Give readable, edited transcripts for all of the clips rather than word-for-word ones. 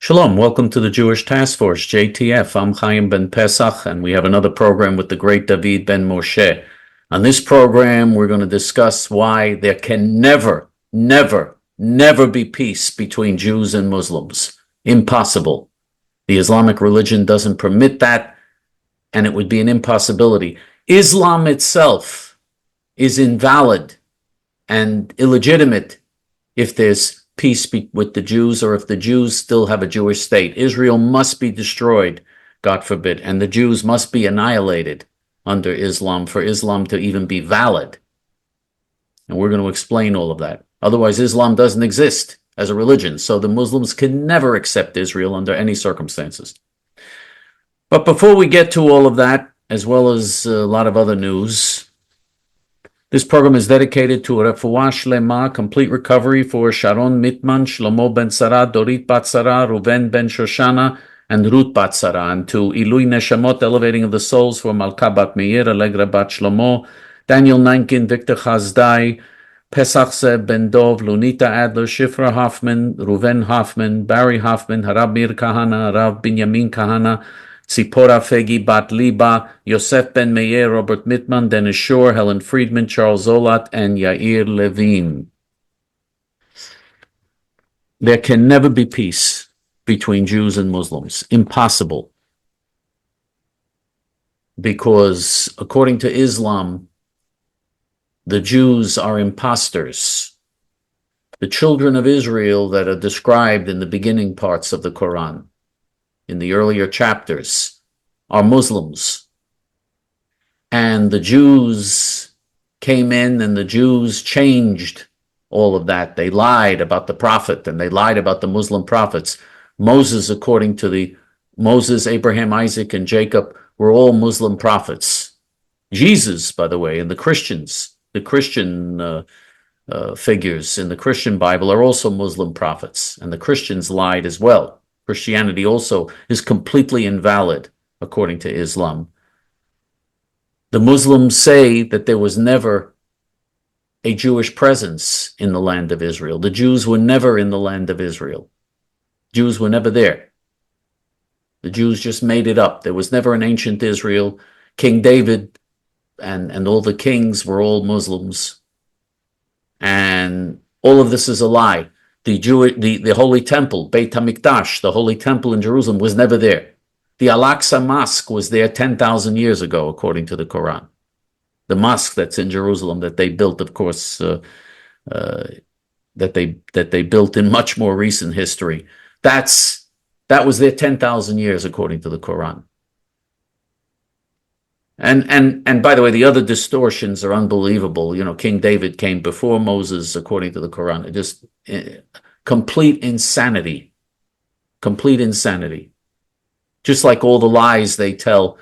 Shalom, welcome to the Jewish Task Force, J.T.F. I'm Chaim ben Pesach, and we have another program with the great David ben Moshe. On this program, we're going to discuss why there can never be peace between Jews and Muslims. Impossible. The Islamic religion doesn't permit that, and it would be an impossibility. Islam itself is invalid and illegitimate if there's peace with the Jews, or if the Jews still have a Jewish state. Israel must be destroyed, God forbid, and the Jews must be annihilated under Islam for Islam to even be valid. And we're going to explain all of that. Otherwise, Islam doesn't exist as a religion, so the Muslims can never accept Israel under any circumstances. But before we get to all of that, as well as a lot of other news, this program is dedicated to Refuah Shlema, complete recovery for Sharon Mitman, Shlomo ben Sarah, Dorit bat Sarah, Ruven ben Shoshana, and Ruth bat Sarah, and to Ilui Neshamot, elevating of the souls for Malka bat Meir, Allegra bat Shlomo, Daniel Nankin, Victor Chazdai, Pesach Zeb ben Dov, Lunita Adler, Shifra Hoffman, Ruven Hoffman, Barry Hoffman, Harab Mir Kahana, Rav Binyamin Kahana, Tzipora Fegi Bat Liba, Yosef Ben Meir, Robert Mittman, Dennis Shore, Helen Friedman, Charles Zolat, and Yair Levine. There can never be peace between Jews and Muslims. Impossible. Because according to Islam, the Jews are imposters. The children of Israel that are described in the beginning parts of the Quran, in the earlier chapters, are Muslims. And the Jews came in and the Jews changed all of that. They lied about the prophet and they lied about the Muslim prophets. Moses, according to Moses, Abraham, Isaac, and Jacob were all Muslim prophets. Jesus, by the way, and the Christians, the Christian figures in the Christian Bible are also Muslim prophets, and the Christians lied as well. Christianity also is completely invalid according to Islam. The Muslims say that there was never a Jewish presence in the land of Israel. The Jews were never in the land of Israel. Jews were never there. The Jews just made it up. There was never an ancient Israel. King David and all the kings were all Muslims. And all of this is a lie. The Holy Temple, Beit HaMikdash, the Holy Temple in Jerusalem, was never there. The Al-Aqsa Mosque was there 10,000 years ago, according to the Quran. The mosque that's in Jerusalem that they built, of course, that they built in much more recent history, that was there 10,000 years, according to the Quran. And by the way, the other distortions are unbelievable. You know, King David came before Moses, according to the Quran. It just complete insanity. Just like all the lies they tell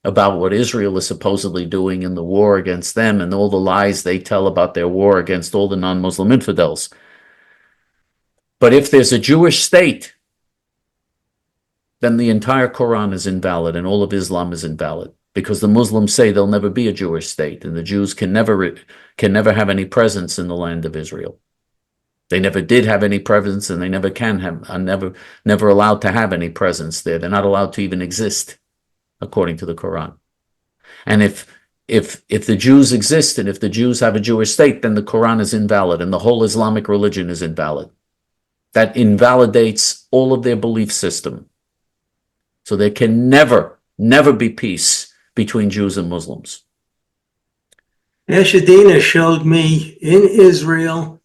about what Israel is supposedly doing in the war against them, and all the lies they tell about their war against all the non-Muslim infidels. But if there's a Jewish state, then the entire Quran is invalid and all of Islam is invalid. Because the Muslims say there'll never be a Jewish state, and the Jews can never have any presence in the land of Israel. They never did have any presence, and they never can have, are never allowed to have any presence there. They're not allowed to even exist, according to the Quran. And if the Jews exist, and if the Jews have a Jewish state, then the Quran is invalid, and the whole Islamic religion is invalid. That invalidates all of their belief system. So there can never be peace between Jews and Muslims. Neshadina showed me in Israel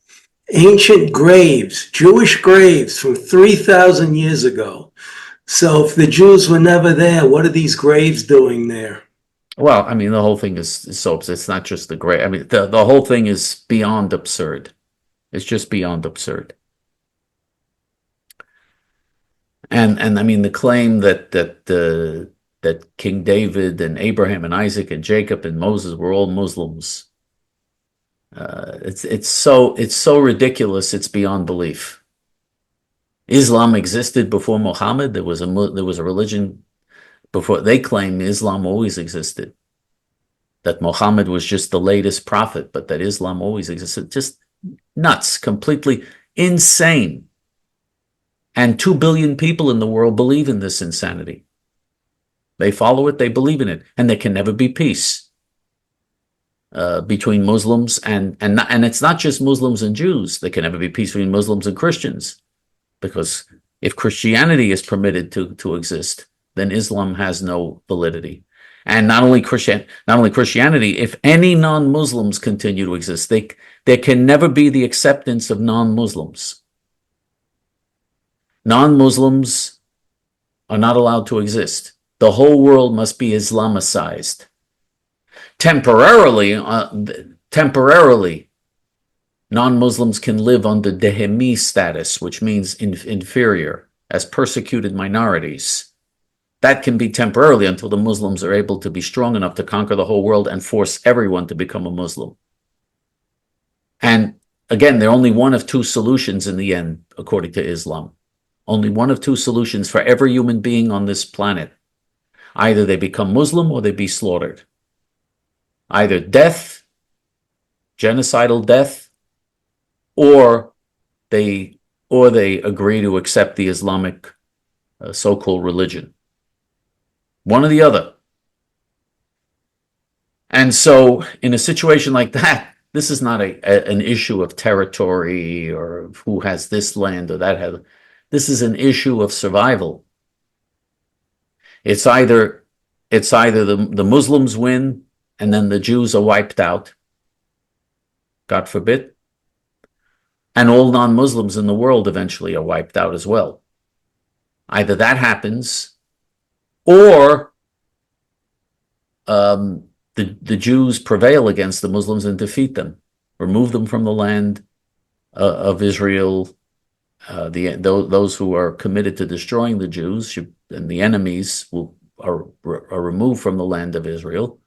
ancient graves, Jewish graves from 3,000 years ago. So if the Jews were never there, what are these graves doing there? Well, I mean, the whole thing is so absurd. It's not just the grave. I mean, the whole thing is beyond absurd. It's just beyond absurd. And I mean, the claim that King David and Abraham and Isaac and Jacob and Moses were all Muslims. It's so ridiculous. It's beyond belief. Islam existed before Muhammad. There was a religion before. They claim Islam always existed. That Muhammad was just the latest prophet, but that Islam always existed. Just nuts, completely insane. And 2 billion people in the world believe in this insanity. They follow it, they believe in it, and there can never be peace between Muslims and it's not just Muslims and Jews. There can never be peace between Muslims and Christians, because if Christianity is permitted to exist, then Islam has no validity. And not only Christianity, if any non-Muslims continue to exist, there can never be the acceptance of non-Muslims. Non-Muslims are not allowed to exist. The whole world must be Islamicized. Temporarily, non-Muslims can live under dhimmi status, which means inferior, as persecuted minorities. That can be temporarily until the Muslims are able to be strong enough to conquer the whole world and force everyone to become a Muslim. And again, there are only one of two solutions in the end, according to Islam. Only one of two solutions for every human being on this planet. Either they become Muslim or they be slaughtered. Either death, genocidal death, or they agree to accept the Islamic so-called religion. One or the other. And so in a situation like that, this is not an issue of territory or who has this land or that. This is an issue of survival. It's either the Muslims win and then the Jews are wiped out, God forbid, and all non-Muslims in the world eventually are wiped out as well. Either that happens, or the Jews prevail against the Muslims and defeat them, remove them from the land of Israel. Those who are committed to destroying the Jews and the enemies are removed from the land of Israel,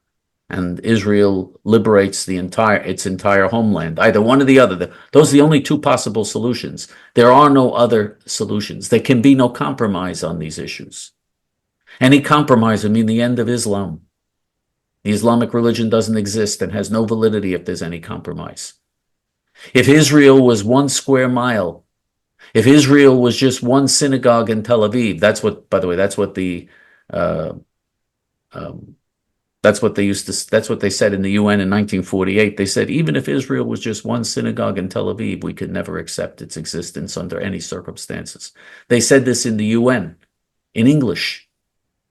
and Israel liberates its entire homeland. Either one or the other. Those are the only two possible solutions. There are no other solutions. There can be no compromise on these issues. Any compromise would mean the end of Islam. The Islamic religion doesn't exist and has no validity if there's any compromise. If Israel was 1 square mile, if Israel was just one synagogue in Tel Aviv, that's what they said in the UN in 1948. They said, even if Israel was just one synagogue in Tel Aviv, we could never accept its existence under any circumstances. They said this in the UN, in English.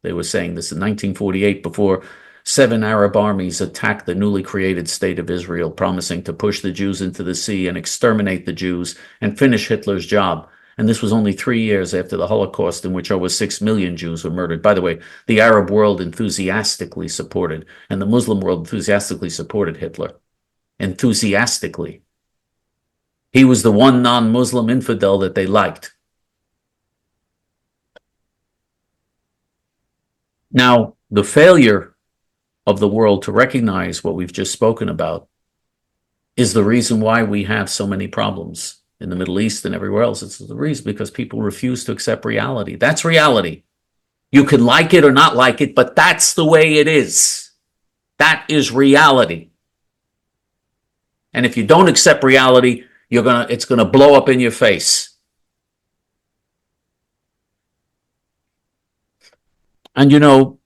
They were saying this in 1948 before 7 Arab armies attacked the newly created state of Israel, promising to push the Jews into the sea and exterminate the Jews and finish Hitler's job. And this was only 3 years after the Holocaust, in which over 6 million Jews were murdered. By the way, the Arab world enthusiastically supported, and the Muslim world enthusiastically supported Hitler. Enthusiastically. He was the one non-Muslim infidel that they liked. Now, the failure of the world to recognize what we've just spoken about is the reason why we have so many problems in the Middle East and everywhere else. It's the reason because people refuse to accept reality. That's reality. You can like it or not like it, but that's the way it is. That is reality. And if you don't accept reality, it's gonna blow up in your face. And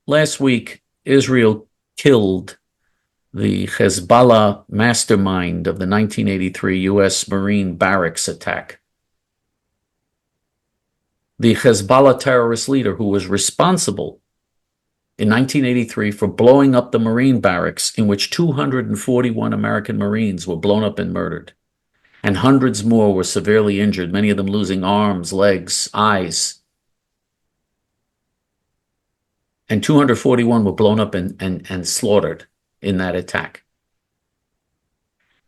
last week, Israel killed the Hezbollah mastermind of the 1983 U.S. Marine barracks attack. The Hezbollah terrorist leader who was responsible in 1983 for blowing up the Marine barracks in which 241 American Marines were blown up and murdered. And hundreds more were severely injured, many of them losing arms, legs, eyes. And 241 were blown up and slaughtered in that attack.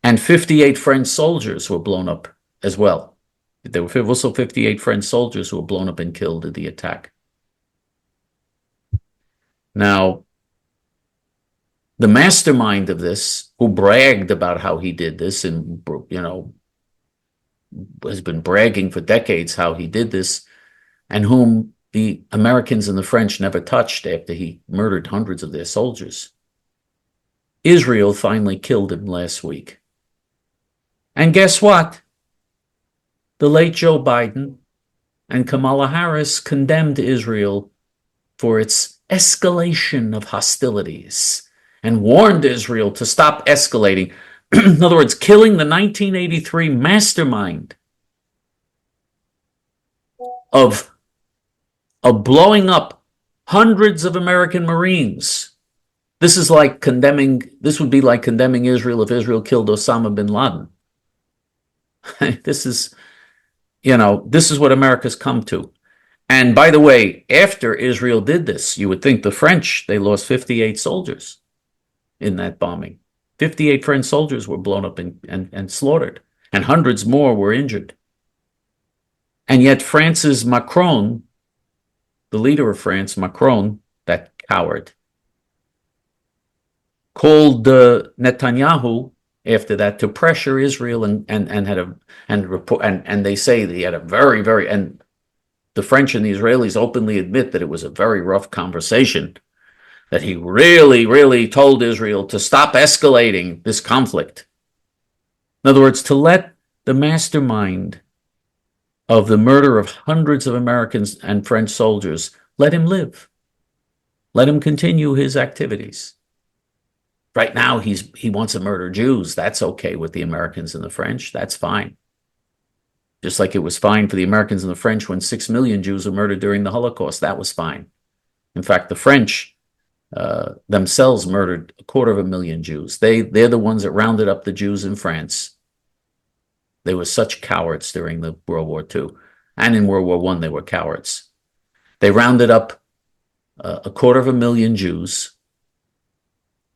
And 58 French soldiers were blown up as well. There were also 58 French soldiers who were blown up and killed in the attack. Now, the mastermind of this, who bragged about how he did this and, has been bragging for decades how he did this, and whom the Americans and the French never touched after he murdered hundreds of their soldiers. Israel finally killed him last week. And guess what? the late Joe Biden and Kamala Harris condemned Israel for its escalation of hostilities and warned Israel to stop escalating. In other words, killing the 1983 mastermind of blowing up hundreds of American Marines. This would be like condemning Israel if Israel killed Osama bin Laden. This is what America's come to. And by the way, after Israel did this, you would think the French, they lost 58 soldiers in that bombing. 58 French soldiers were blown up and slaughtered, and hundreds more were injured. And yet France's Macron, the leader of France, Macron, that coward, called Netanyahu after that to pressure Israel and they say that he had a very, and the French and the Israelis openly admit that it was a very rough conversation, that he really told Israel to stop escalating this conflict. In other words, to let the mastermind of the murder of hundreds of Americans and French soldiers, let him live. Let him continue his activities. Right now, he wants to murder Jews. That's okay with the Americans and the French. That's fine. Just like it was fine for the Americans and the French when 6 million Jews were murdered during the Holocaust. That was fine. In fact, the French themselves murdered 250,000 Jews. They're the ones that rounded up the Jews in France. They were such cowards during the World War II. And in World War I, they were cowards. They rounded up 250,000 Jews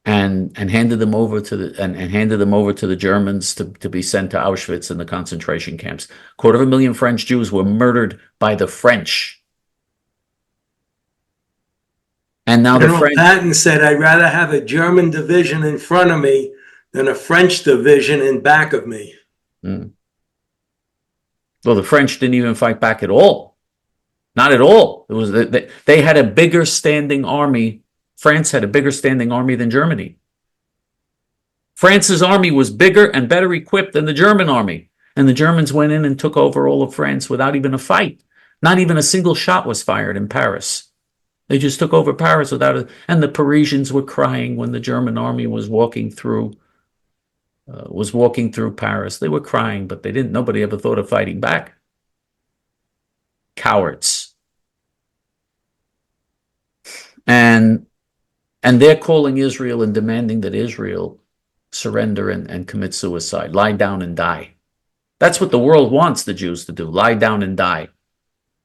and handed them over to the Germans to be sent to Auschwitz and the concentration camps. 250,000 French Jews were murdered by the French. And now General the French... Patton said, I'd rather have a German division in front of me than a French division in back of me. Mm. Well, the French didn't even fight back at all. Not at all. It was they had a bigger standing army. France had a bigger standing army than Germany. France's army was bigger and better equipped than the German army. And the Germans went in and took over all of France without even a fight. Not even a single shot was fired in Paris. They just took over Paris and the Parisians were crying when the German army was walking through Paris. They were crying, but nobody ever thought of fighting back. Cowards. And they're calling Israel and demanding that Israel surrender and commit suicide, lie down and die. That's what the world wants the Jews to do, lie down and die,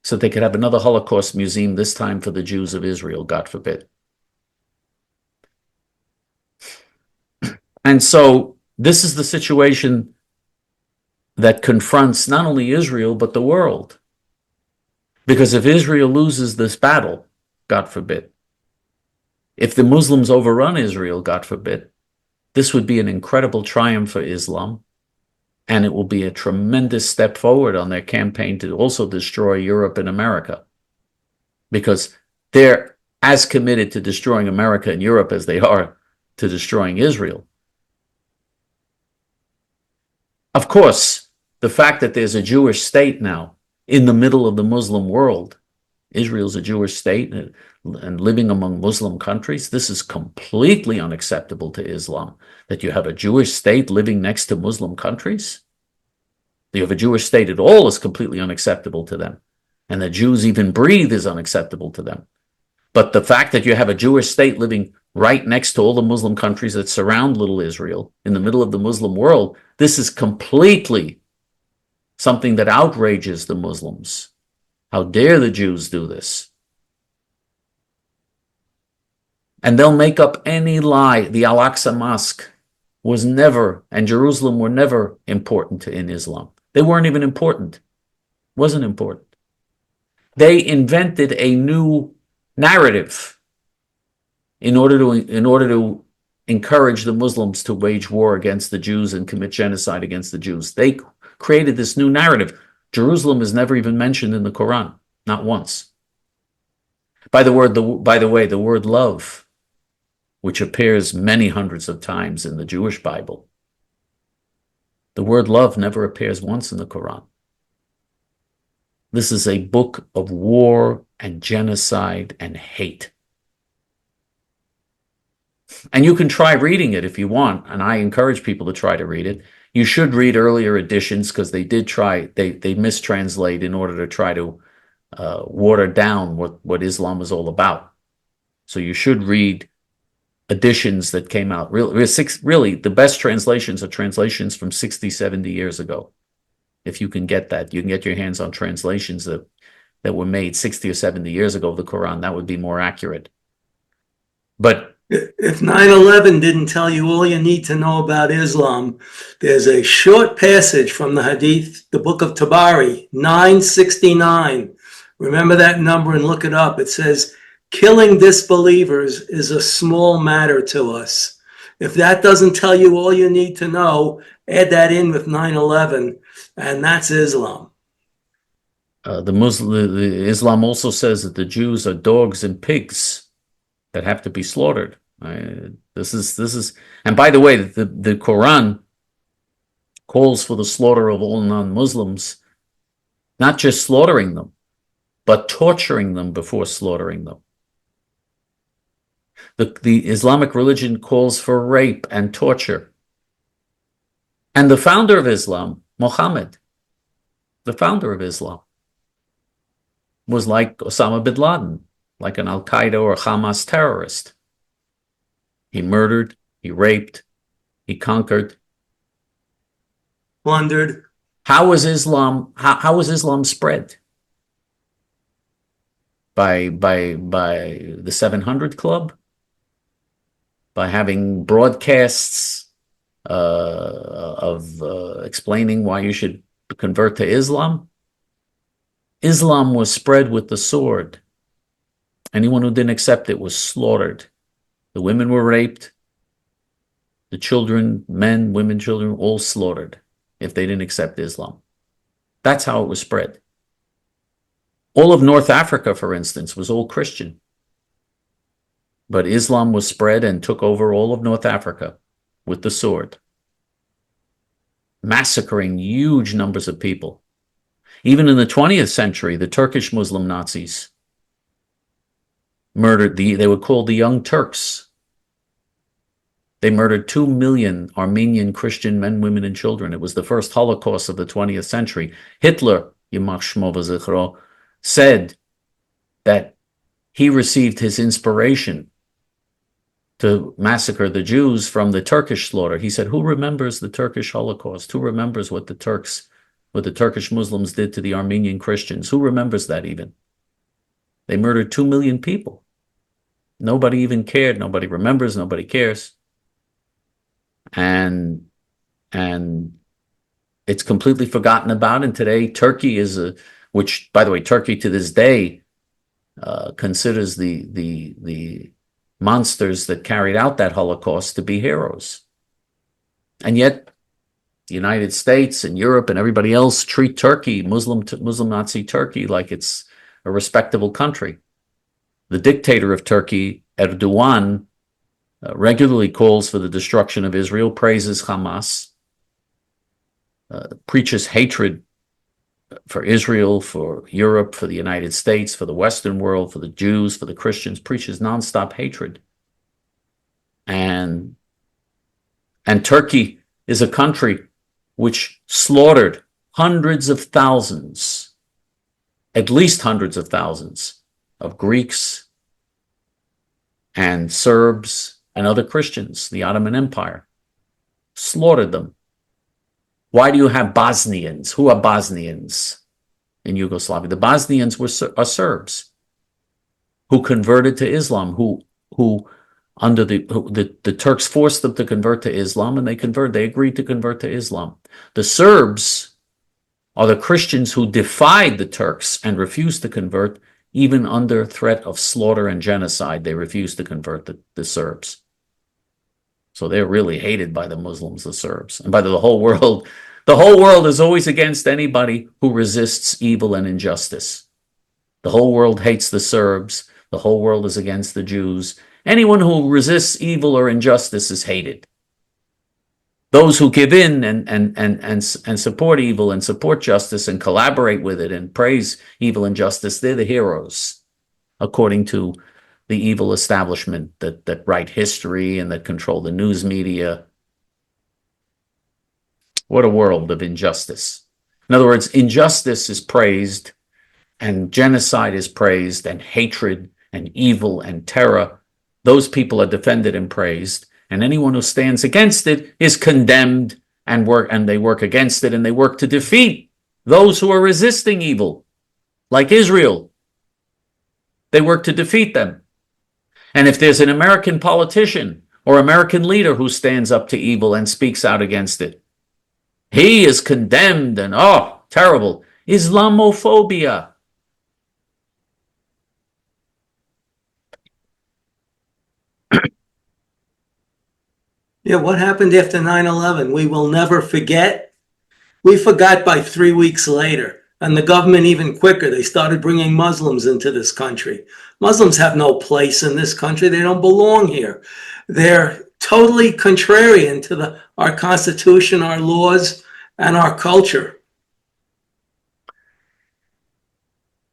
so they could have another Holocaust museum, this time for the Jews of Israel, God forbid. And so this is the situation that confronts not only Israel, but the world. Because if Israel loses this battle, God forbid, if the Muslims overrun Israel, God forbid, this would be an incredible triumph for Islam, and it will be a tremendous step forward on their campaign to also destroy Europe and America, because they're as committed to destroying America and Europe as they are to destroying Israel. Of course, the fact that there's a Jewish state now in the middle of the Muslim world, Israel's a Jewish state and living among Muslim countries, this is completely unacceptable to Islam. That you have a Jewish state living next to Muslim countries? That you have a Jewish state at all is completely unacceptable to them. And that Jews even breathe is unacceptable to them. But the fact that you have a Jewish state living right next to all the Muslim countries that surround little Israel in the middle of the Muslim world, this is completely something that outrages the Muslims. How dare the Jews do this? And they'll make up any lie. The Al-Aqsa Mosque was never, and Jerusalem were never important in Islam. They weren't even important. Wasn't important. They invented a new narrative in order to encourage the Muslims to wage war against the Jews and commit genocide against the Jews. They created this new narrative. Jerusalem is never even mentioned in the Quran, not once. By the way, the word love, which appears many hundreds of times in the Jewish Bible, the word love never appears once in the Quran. This is a book of war and genocide and hate. And you can try reading it if you want, and I encourage people to try to read it. You should read earlier editions because they did try, they mistranslate in order to try to water down what Islam was all about. So you should read editions that came out. Really, the best translations are translations from 60, 70 years ago. If you can get that, you can get your hands on translations that were made 60 or 70 years ago of the Quran. That would be more accurate. But if 9/11 didn't tell you all you need to know about Islam, there's a short passage from the Hadith, the book of Tabari, 969. Remember that number and look it up. It says, killing disbelievers is a small matter to us. If that doesn't tell you all you need to know, add that in with 9/11, and that's Islam. Islam also says that the Jews are dogs and pigs that have to be slaughtered. This is, and by the way, the Quran calls for the slaughter of all non-Muslims, not just slaughtering them, but torturing them before slaughtering them. The Islamic religion calls for rape and torture. And the founder of Islam, Muhammad, the founder of Islam, was like Osama bin Laden, like an Al-Qaeda or Hamas terrorist. He murdered, he raped, he conquered. Plundered. How was Islam spread? By the 700 Club? By having broadcasts of explaining why you should convert to Islam? Islam was spread with the sword. Anyone who didn't accept it was slaughtered. The women were raped. The children, men, women, children, all slaughtered if they didn't accept Islam. That's how it was spread. All of North Africa, for instance, was all Christian. But Islam was spread and took over all of North Africa with the sword, massacring huge numbers of people. Even in the 20th century, the Turkish Muslim Nazis murdered, they were called the Young Turks. They murdered 2 million Armenian Christian men, women, and children. It was the first Holocaust of the 20th century. Hitler, Yimach Shmo v'Zichro, said that he received his inspiration to massacre the Jews from the Turkish slaughter. He said, who remembers the Turkish Holocaust? Who remembers what the Turkish Muslims did to the Armenian Christians? Who remembers that even? They murdered 2 million people. Nobody even cared. Nobody remembers. Nobody cares. And it's completely forgotten about. And today, Turkey is which, by the way, Turkey to this day considers the monsters that carried out that Holocaust to be heroes. And yet, the United States and Europe and everybody else treat Turkey, Muslim Nazi Turkey, like it's a respectable country. The dictator of Turkey, Erdogan, regularly calls for the destruction of Israel, praises Hamas, preaches hatred for Israel, for Europe, for the United States, for the Western world, for the Jews, for the Christians, preaches nonstop hatred. And Turkey is a country which slaughtered hundreds of thousands, at least hundreds of thousands of Greeks and Serbs and other Christians, the Ottoman Empire, slaughtered them. Why do you have Bosnians? Who are Bosnians in Yugoslavia? The Bosnians are Serbs who converted to Islam, who under the Turks forced them to convert to Islam, and they agreed to convert to Islam. The Serbs are the Christians who defied the Turks and refused to convert, even under threat of slaughter and genocide. They refused to convert the Serbs. So they're really hated by the Muslims, the Serbs, and by the whole world. The whole world is always against anybody who resists evil and injustice. The whole world hates the Serbs. The whole world is against the Jews. Anyone who resists evil or injustice is hated. those who give in and support evil and support justice and collaborate with it and praise evil and justice, they're the heroes, according to the evil establishment that write history and that control the news media. What a world of injustice. In other words, injustice is praised, and genocide is praised, and hatred and evil and terror, those people are defended and praised, and anyone who stands against it is condemned, and they work against it, and they work to defeat those who are resisting evil, like Israel. They work to defeat them. And if there's an American politician or American leader who stands up to evil and speaks out against it, he is condemned and, oh, terrible. Islamophobia. Yeah, what happened after 9/11? We will never forget. We forgot by 3 weeks later. And the government even quicker. They started bringing Muslims into this country. Muslims have no place in this country. They don't belong here. They're totally contrarian to our Constitution, our laws, and our culture.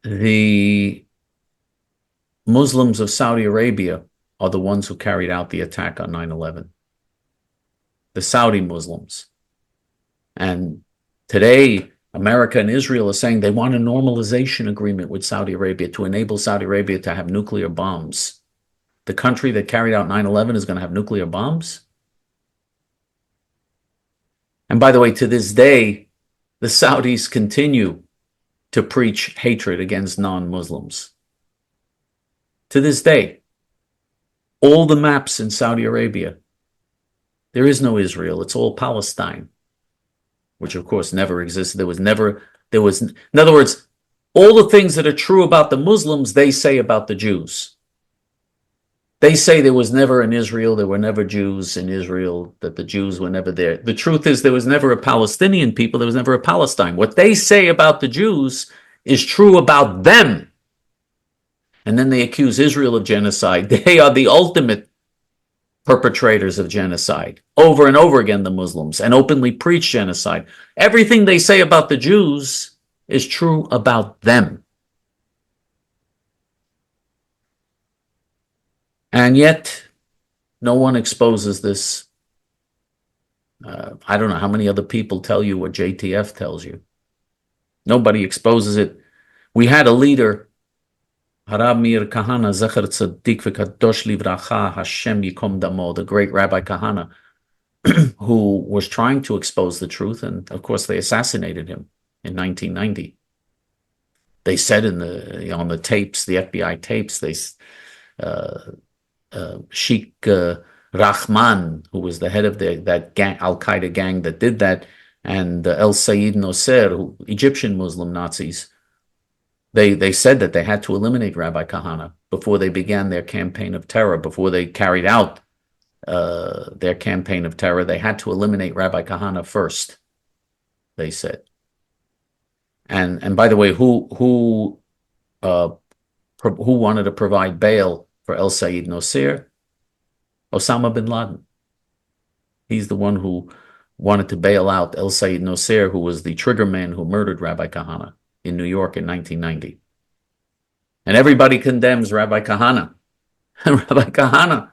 The Muslims of Saudi Arabia are the ones who carried out the attack on 9/11. The Saudi Muslims. And today, America and Israel are saying they want a normalization agreement with Saudi Arabia to enable Saudi Arabia to have nuclear bombs. The country that carried out 9/11 is going to have nuclear bombs? And by the way, to this day, the Saudis continue to preach hatred against non-Muslims. To this day, all the maps in Saudi Arabia, there is no Israel. It's all Palestine, which of course never existed. In other words, all the things that are true about the Muslims, they say about the Jews. They say there was never an Israel, there were never Jews in Israel, that the Jews were never there. The truth is there was never a Palestinian people, there was never a Palestine. What they say about the Jews is true about them. And then they accuse Israel of genocide. They are the ultimate perpetrators of genocide. Over and over again, the Muslims, and openly preach genocide. Everything they say about the Jews is true about them. And yet, no one exposes this. I don't know how many other people tell you what J.T.F. tells you. Nobody exposes it. We had a leader, Rabbi Kahana, Zecher Tzaddik V'Kadosh Livracha, Hashem Yikom Damo, the great Rabbi Kahana, who was trying to expose the truth, and of course they assassinated him in 1990. They said on the tapes, the FBI tapes, Sheikh Rahman, who was the head of that gang, Al-Qaeda gang that did that, and El Sayed Nosser, Egyptian Muslim Nazis, they said that they had to eliminate Rabbi Kahana before they began their campaign of terror, before they carried out their campaign of terror. They had to eliminate Rabbi Kahana first, they said. And by the way, who wanted to provide bail for El Sayed Nosser? Osama bin Laden. He's the one who wanted to bail out El Sayed Nosser, who was the trigger man who murdered Rabbi Kahana in New York in 1990. And everybody condemns Rabbi Kahana. And Rabbi Kahana,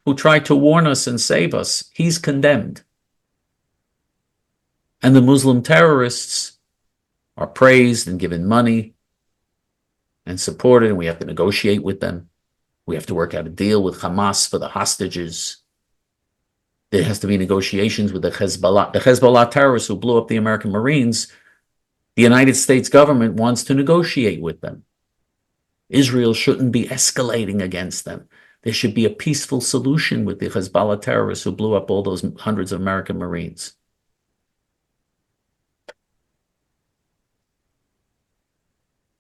who tried to warn us and save us, he's condemned. And the Muslim terrorists are praised and given money and supported, and we have to negotiate with them. We have to work out a deal with Hamas for the hostages. There has to be negotiations with the Hezbollah. The Hezbollah terrorists who blew up the American Marines, the United States government wants to negotiate with them. Israel shouldn't be escalating against them. There should be a peaceful solution with the Hezbollah terrorists who blew up all those hundreds of American Marines.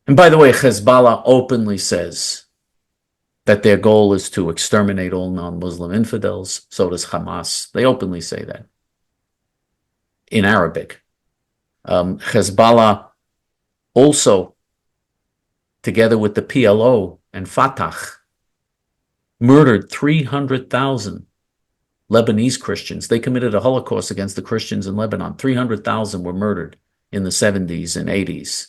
And by the way, Hezbollah openly says that their goal is to exterminate all non-Muslim infidels. So does Hamas. They openly say that in Arabic. Hezbollah also, together with the PLO and Fatah, murdered 300,000 Lebanese Christians. They committed a Holocaust against the Christians in Lebanon. 300,000 were murdered in the 70s and 80s.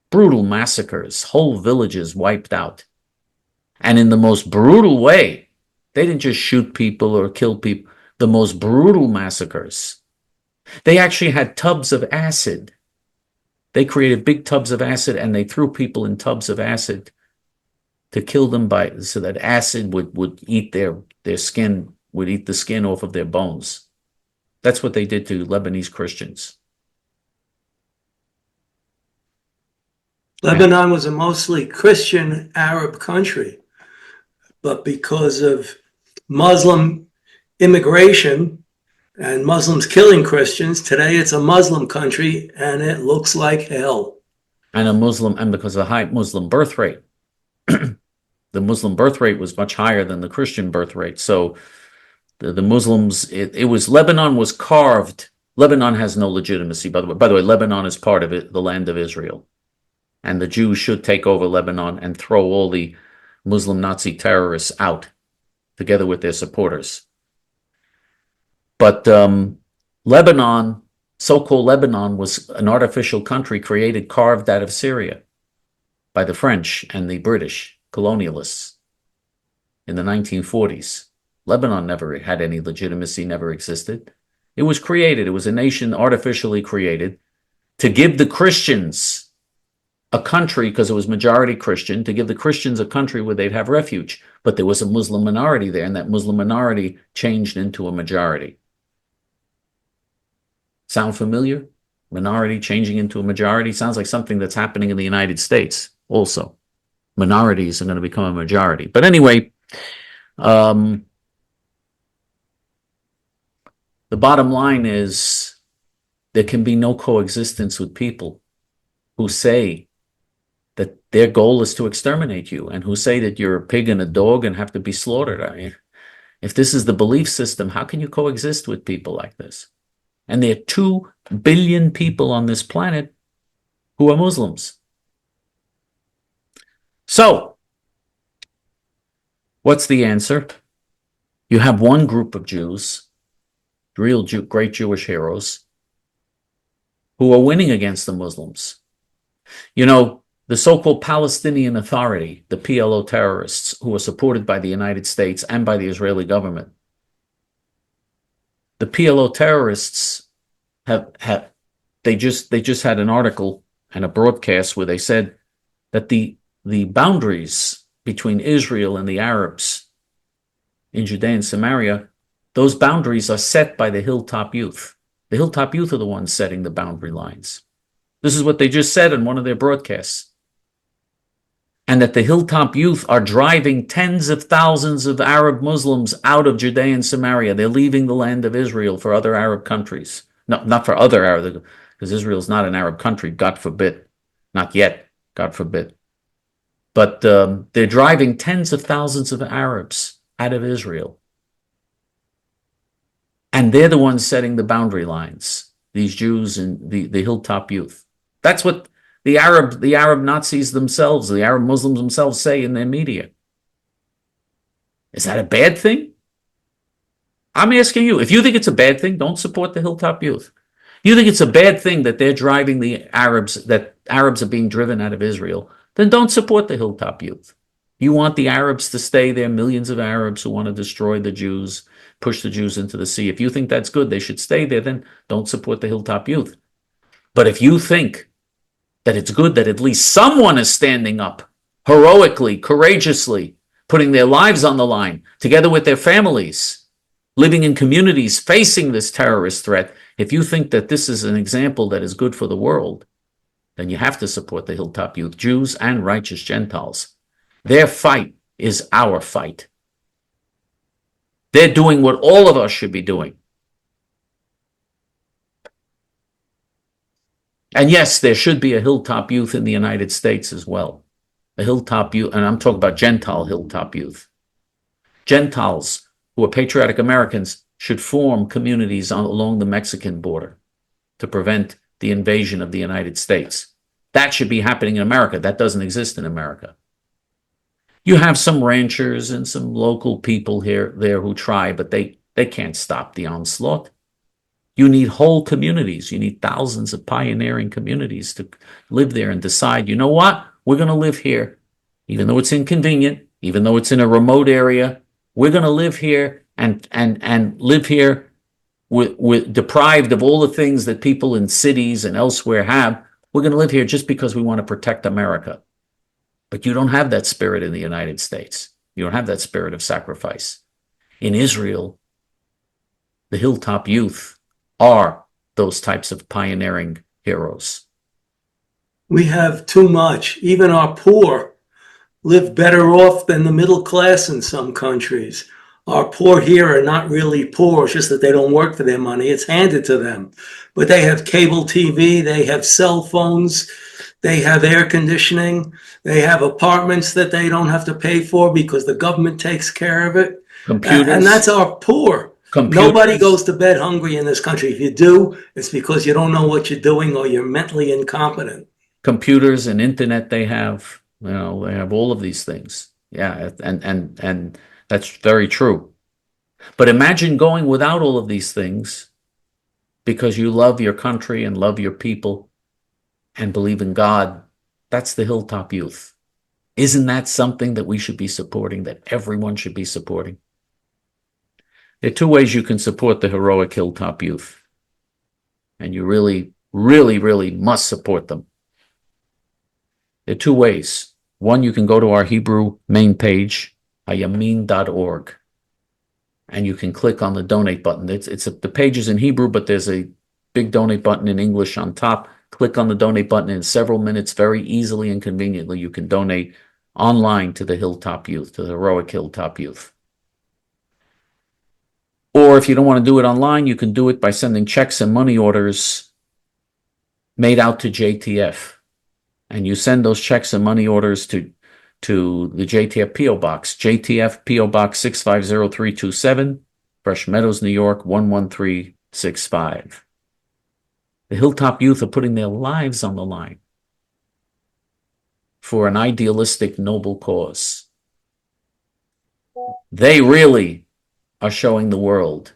Brutal massacres, whole villages wiped out. And in the most brutal way, they didn't just shoot people or kill people, the most brutal massacres. They actually had tubs of acid. They created big tubs of acid and they threw people in tubs of acid to kill them so that acid would eat their skin, would eat the skin off of their bones. That's what they did to Lebanese Christians. Lebanon was a mostly Christian Arab country, but because of Muslim immigration and Muslims killing Christians, today it's a Muslim country and it looks like hell. And because of the high Muslim birth rate, the Muslim birth rate was much higher than the Christian birth rate. So the Muslims, Lebanon was carved. Lebanon has no legitimacy, by the way. By the way, Lebanon is part of it, the land of Israel. And the Jews should take over Lebanon and throw all the Muslim Nazi terrorists out, together with their supporters. But Lebanon, so-called Lebanon, was an artificial country carved out of Syria by the French and the British colonialists in the 1940s. Lebanon never had any legitimacy, never existed. It was created. It was a nation artificially created to give the Christians a country, because it was majority Christian, to give the Christians a country where they'd have refuge. But there was a Muslim minority there, and that Muslim minority changed into a majority. Sound familiar? Minority changing into a majority sounds like something that's happening in the United States also. Minorities are going to become a majority. But anyway, the bottom line is there can be no coexistence with people who say that their goal is to exterminate you and who say that you're a pig and a dog and have to be slaughtered. I mean, if this is the belief system, how can you coexist with people like this? And there are 2 billion people on this planet who are Muslims. So, what's the answer? You have one group of Jews, great Jewish heroes, who are winning against the Muslims. You know, the so-called Palestinian Authority, the PLO terrorists who are supported by the United States and by the Israeli government. The PLO terrorists they just had an article and a broadcast where they said that the boundaries between Israel and the Arabs in Judea and Samaria, those boundaries are set by the Hilltop youth. The Hilltop youth are the ones setting the boundary lines. This is what they just said in one of their broadcasts. And that the Hilltop youth are driving tens of thousands of Arab Muslims out of Judea and Samaria. They're leaving the land of Israel for other Arab countries. No, not for other Arab, because Israel is not an Arab country, God forbid. Not yet, God forbid. But they're driving tens of thousands of Arabs out of Israel. And they're the ones setting the boundary lines, these Jews and the Hilltop youth. That's what the Arab Nazis themselves, the Arab Muslims themselves say in their media. Is that a bad thing? I'm asking you. If you think it's a bad thing, don't support the Hilltop youth. You think it's a bad thing that they're driving the Arabs, that Arabs are being driven out of Israel, then don't support the Hilltop youth. You want the Arabs to stay there, millions of Arabs who want to destroy the Jews, push the Jews into the sea. If you think that's good, they should stay there, then don't support the Hilltop youth. But if you think that it's good that at least someone is standing up heroically, courageously, putting their lives on the line, together with their families, living in communities facing this terrorist threat, if you think that this is an example that is good for the world, then you have to support the Hilltop youth, Jews and righteous Gentiles. Their fight is our fight. They're doing what all of us should be doing. And yes, there should be a Hilltop youth in the United States as well. A Hilltop youth, and I'm talking about Gentile Hilltop youth. Gentiles who are patriotic Americans should form communities along the Mexican border to prevent the invasion of the United States. That should be happening in America. That doesn't exist in America. You have some ranchers and some local people there who try, but they They can't stop the onslaught. You need whole communities. You need thousands of pioneering communities to live there and decide, you know what? We're going to live here, even though it's inconvenient, even though it's in a remote area. We're going to live here and live here with deprived of all the things that people in cities and elsewhere have. We're going to live here just because we want to protect America. But you don't have that spirit in the United States. You don't have that spirit of sacrifice. In Israel, the Hilltop youth are those types of pioneering heroes. We have too much. Even our poor live better off than the middle class in some countries. Our poor here are not really poor, it's just that they don't work for their money. It's handed to them. But they have cable TV, they have cell phones, they have air conditioning, they have apartments that they don't have to pay for because the government takes care of it. Computers. And that's our poor. Nobody goes to bed hungry in this country. If you do, it's because you don't know what you're doing or you're mentally incompetent. Computers and internet they have, they have all of these things. Yeah, and that's very true. But imagine going without all of these things because you love your country and love your people and believe in God. That's the Hilltop youth. Isn't that something that we should be supporting, that everyone should be supporting? There are two ways you can support the heroic Hilltop youth. And you really, really, really must support them. There are two ways. One, you can go to our Hebrew main page, hayamin.org, and you can click on the donate button. The page is in Hebrew, but there's a big donate button in English on top. Click on the donate button. In several minutes, very easily and conveniently, you can donate online to the Hilltop youth, to the heroic Hilltop youth. Or if you don't want to do it online, you can do it by sending checks and money orders made out to J.T.F. And you send those checks and money orders to the J.T.F. P.O. Box, J.T.F. P.O. Box 650327, Fresh Meadows, New York 11365. The Hilltop youth are putting their lives on the line for an idealistic, noble cause. They really are showing the world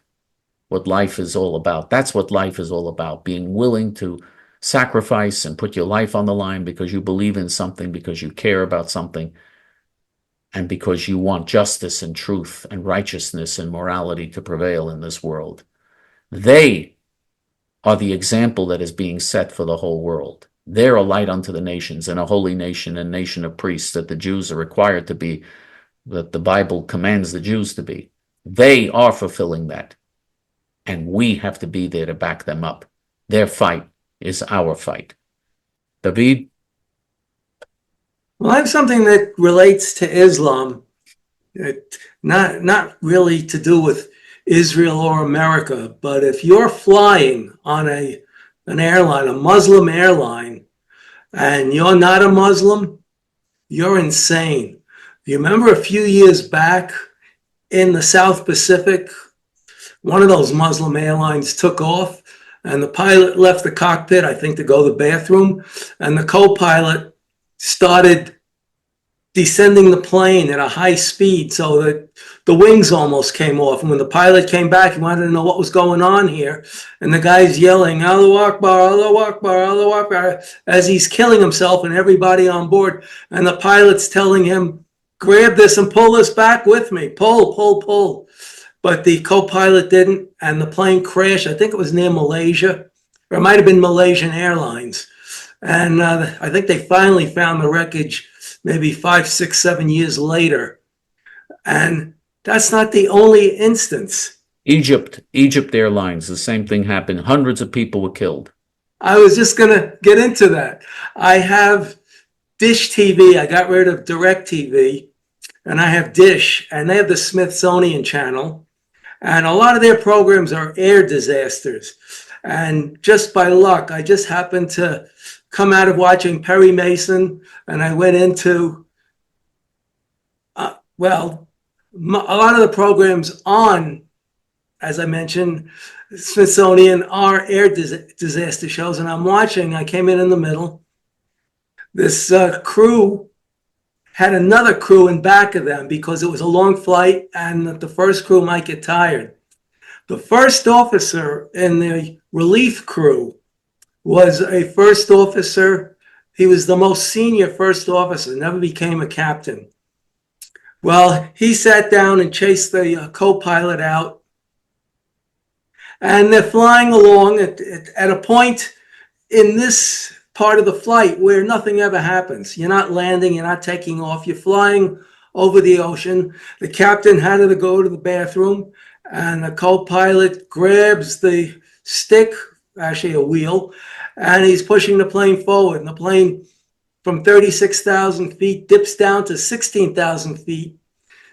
what life is all about. That's what life is all about, being willing to sacrifice and put your life on the line because you believe in something, because you care about something, and because you want justice and truth and righteousness and morality to prevail in this world. They are the example that is being set for the whole world. They're a light unto the nations and a holy nation and nation of priests that the Jews are required to be, that the Bible commands the Jews to be. They are fulfilling that. And we have to be there to back them up. Their fight is our fight. David? Well, I have something that relates to Islam, not really to do with Israel or America, but if you're flying on an airline, a Muslim airline, and you're not a Muslim, you're insane. You remember a few years back in the South Pacific, one of those Muslim airlines took off and the pilot left the cockpit, I think, to go to the bathroom, and the co-pilot started descending the plane at a high speed so that the wings almost came off. And when the pilot came back, he wanted to know what was going on here. And the guy's yelling, Allahu Akbar, Allahu Akbar, Allahu Akbar, as he's killing himself and everybody on board. And the pilot's telling him, grab this and pull this back with me. Pull, pull, pull. But the co-pilot didn't, and the plane crashed. I think it was near Malaysia, or it might have been Malaysian Airlines. And I think they finally found the wreckage maybe 5, 6, 7 years later. And that's not the only instance. Egypt Airlines, the same thing happened. Hundreds of people were killed. I was just going to get into that. I have Dish TV. I got rid of DirecTV, and I have Dish, and they have the Smithsonian Channel. And a lot of their programs are air disasters. And just by luck, I just happened to come out of watching Perry Mason, and I went into, a lot of the programs on, as I mentioned, Smithsonian are air disaster shows. And I'm watching, I came in the middle. This crew had another crew in back of them because it was a long flight and the first crew might get tired. The first officer in the relief crew was a first officer. He was the most senior first officer, never became a captain. Well, he sat down and chased the co-pilot out. And they're flying along at a point in this part of the flight where nothing ever happens. You're not landing, you're not taking off, you're flying over the ocean. The captain had to go to the bathroom, and the co-pilot grabs the stick, actually a wheel, and he's pushing the plane forward. And the plane from 36,000 feet dips down to 16,000 feet.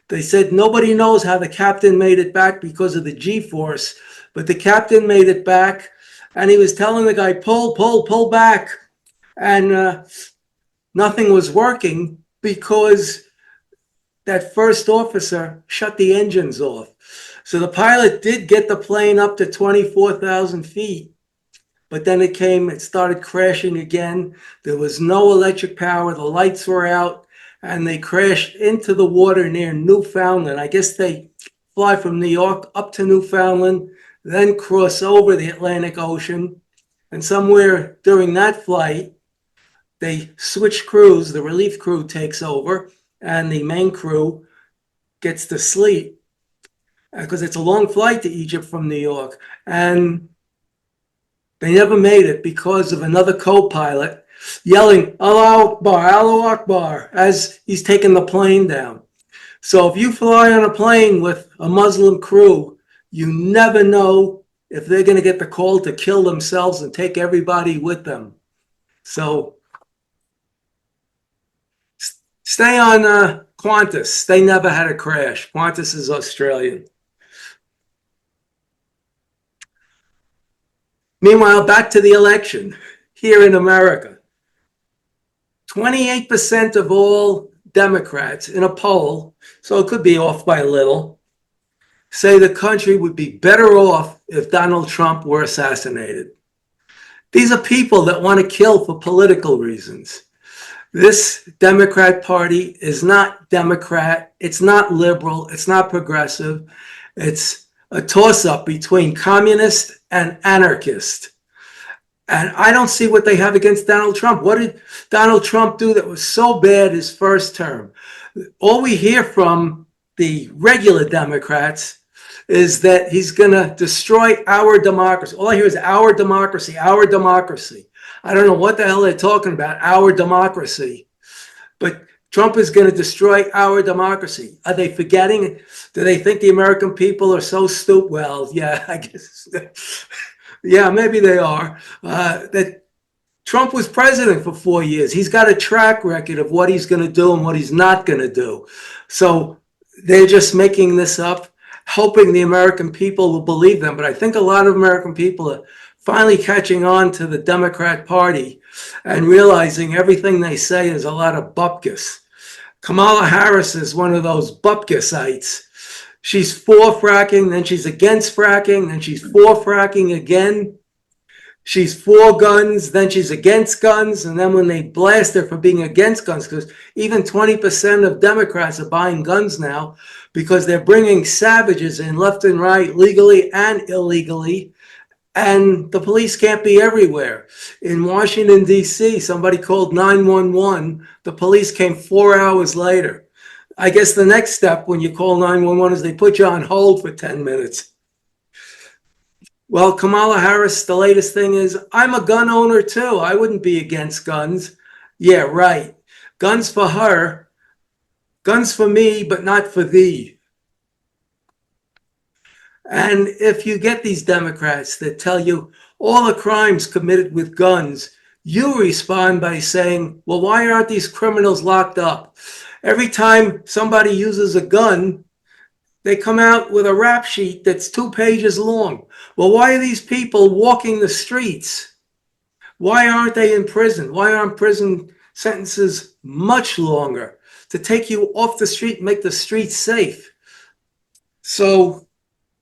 They said nobody knows how the captain made it back because of the G-force, but the captain made it back, and he was telling the guy, pull back. And nothing was working because that first officer shut the engines off. So the pilot did get the plane up to 24,000 feet, but then it started crashing again. There was no electric power, the lights were out, and they crashed into the water near Newfoundland. I guess they fly from New York up to Newfoundland, then cross over the Atlantic Ocean. And somewhere during that flight, they switch crews. The relief crew takes over, and the main crew gets to sleep because it's a long flight to Egypt from New York. And they never made it because of another co-pilot yelling, Allahu Akbar, Allahu Akbar, as he's taking the plane down. So if you fly on a plane with a Muslim crew, you never know if they're going to get the call to kill themselves and take everybody with them. So stay on Qantas. They never had a crash. Qantas is Australian. Meanwhile, back to the election here in America. 28% of all Democrats in a poll, so it could be off by a little, say the country would be better off if Donald Trump were assassinated. These are people that want to kill for political reasons. This Democrat Party is not Democrat, it's not liberal, it's not progressive. It's a toss-up between communist and anarchist. And I don't see what they have against Donald Trump. What did Donald Trump do that was so bad his first term? All we hear from the regular Democrats is that he's going to destroy our democracy. All I hear is our democracy, our democracy. I don't know what the hell they're talking about, our democracy. But Trump is going to destroy our democracy. Are they forgetting? Do they think the American people are so stupid? Well, yeah, I guess. Yeah, maybe they are. That Trump was president for 4 years. He's got a track record of what he's going to do and what he's not going to do. So they're just making this up, hoping the American people will believe them. But I think a lot of American people are finally catching on to the Democrat Party and realizing everything they say is a lot of bupkis. Kamala Harris is one of those bupkisites. She's for fracking, then she's against fracking, then she's for fracking again. She's for guns, then she's against guns, and then when they blast her for being against guns, because even 20% of Democrats are buying guns now because they're bringing savages in left and right, legally and illegally, and the police can't be everywhere. In Washington, D.C., somebody called 911. The police came 4 hours later. I guess the next step when you call 911 is they put you on hold for 10 minutes. Well, Kamala Harris, the latest thing is, I'm a gun owner too. I wouldn't be against guns. Yeah, right. Guns for her. Guns for me, but not for thee. And if you get these Democrats that tell you all the crimes committed with guns, you respond by saying, well, why aren't these criminals locked up? Every time somebody uses a gun, they come out with a rap sheet that's 2 pages long. Well, why are these people walking the streets? Why aren't they in prison? Why aren't prison sentences much longer to take you off the street, make the streets safe? So,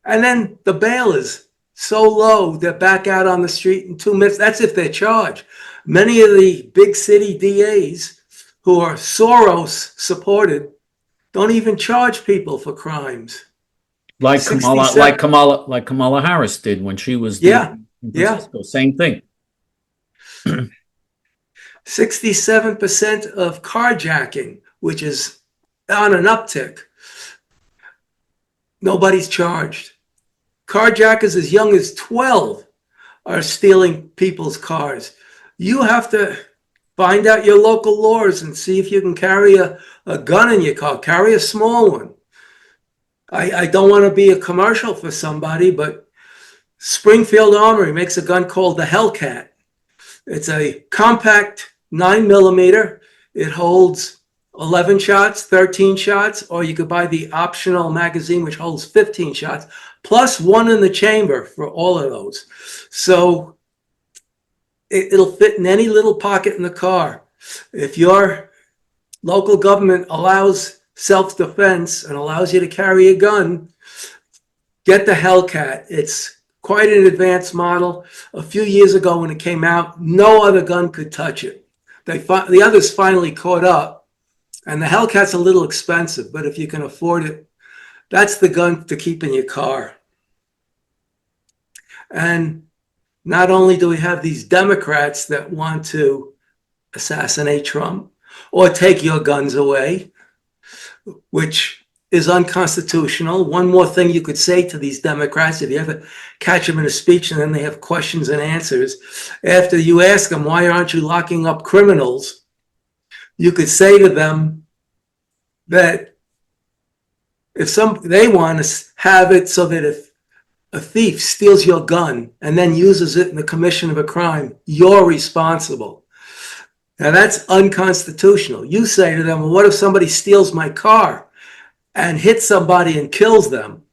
and then the bail is so low, they're back out on the street in 2 minutes. That's if they're charged. Many of the big city DAs who are Soros supported don't even charge people for crimes. Like Kamala Harris did when she was in Yeah, yeah. Francisco. Same thing. 67% of carjacking, which is on an uptick, nobody's charged. Carjackers as young as 12 are stealing people's cars. You have to find out your local laws and see if you can carry a gun in your car. Carry a small one. I don't want to be a commercial for somebody, but Springfield Armory makes a gun called the Hellcat. It's a compact 9mm. It holds 11 shots, 13 shots, or you could buy the optional magazine, which holds 15 shots, plus one in the chamber for all of those. So it'll fit in any little pocket in the car. If your local government allows self-defense and allows you to carry a gun, get the Hellcat. It's quite an advanced model. A few years ago when it came out, no other gun could touch it. The others finally caught up, and the Hellcat's a little expensive, but if you can afford it, that's the gun to keep in your car. And not only do we have these Democrats that want to assassinate Trump or take your guns away, which is unconstitutional. One more thing you could say to these Democrats, if you ever catch them in a speech and then they have questions and answers, after you ask them, why aren't you locking up criminals? You could say to them that they want to have it so that if a thief steals your gun and then uses it in the commission of a crime, you're responsible. Now that's unconstitutional. You say to them, well, what if somebody steals my car and hits somebody and kills them?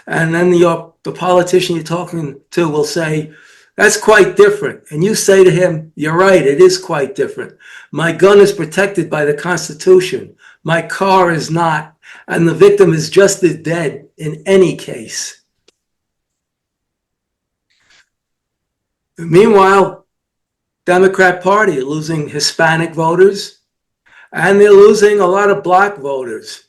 And then the politician you're talking to will say, that's quite different. And you say to him, you're right, it is quite different. My gun is protected by the Constitution. My car is not. And the victim is just as dead in any case. Meanwhile, Democrat Party losing Hispanic voters, and they're losing a lot of black voters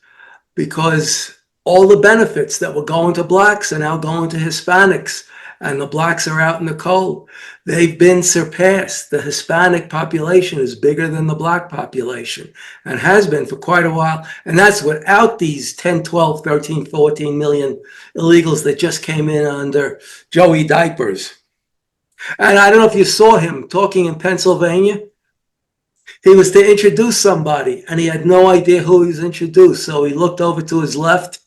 because all the benefits that were going to blacks are now going to Hispanics, and the blacks are out in the cold. They've been surpassed. The Hispanic population is bigger than the black population and has been for quite a while. And that's without these 10, 12, 13, 14 million illegals that just came in under Joey Diapers. And I don't know if you saw him talking in Pennsylvania. He was to introduce somebody, and he had no idea who he was introduced. So he looked over to his left,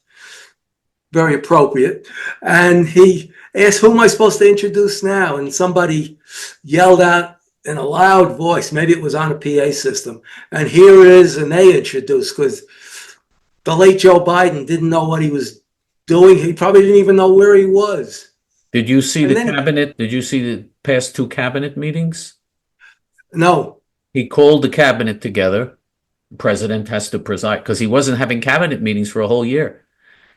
very appropriate, and he asked, who am I supposed to introduce now? And somebody yelled out in a loud voice, maybe it was on a PA system, and here it is, and they introduced, because the late Joe Biden didn't know what he was doing. He probably didn't even know where he was. Did you see cabinet? Did you see the past two cabinet meetings? No. He called the cabinet together. The president has to preside because he wasn't having cabinet meetings for a whole year.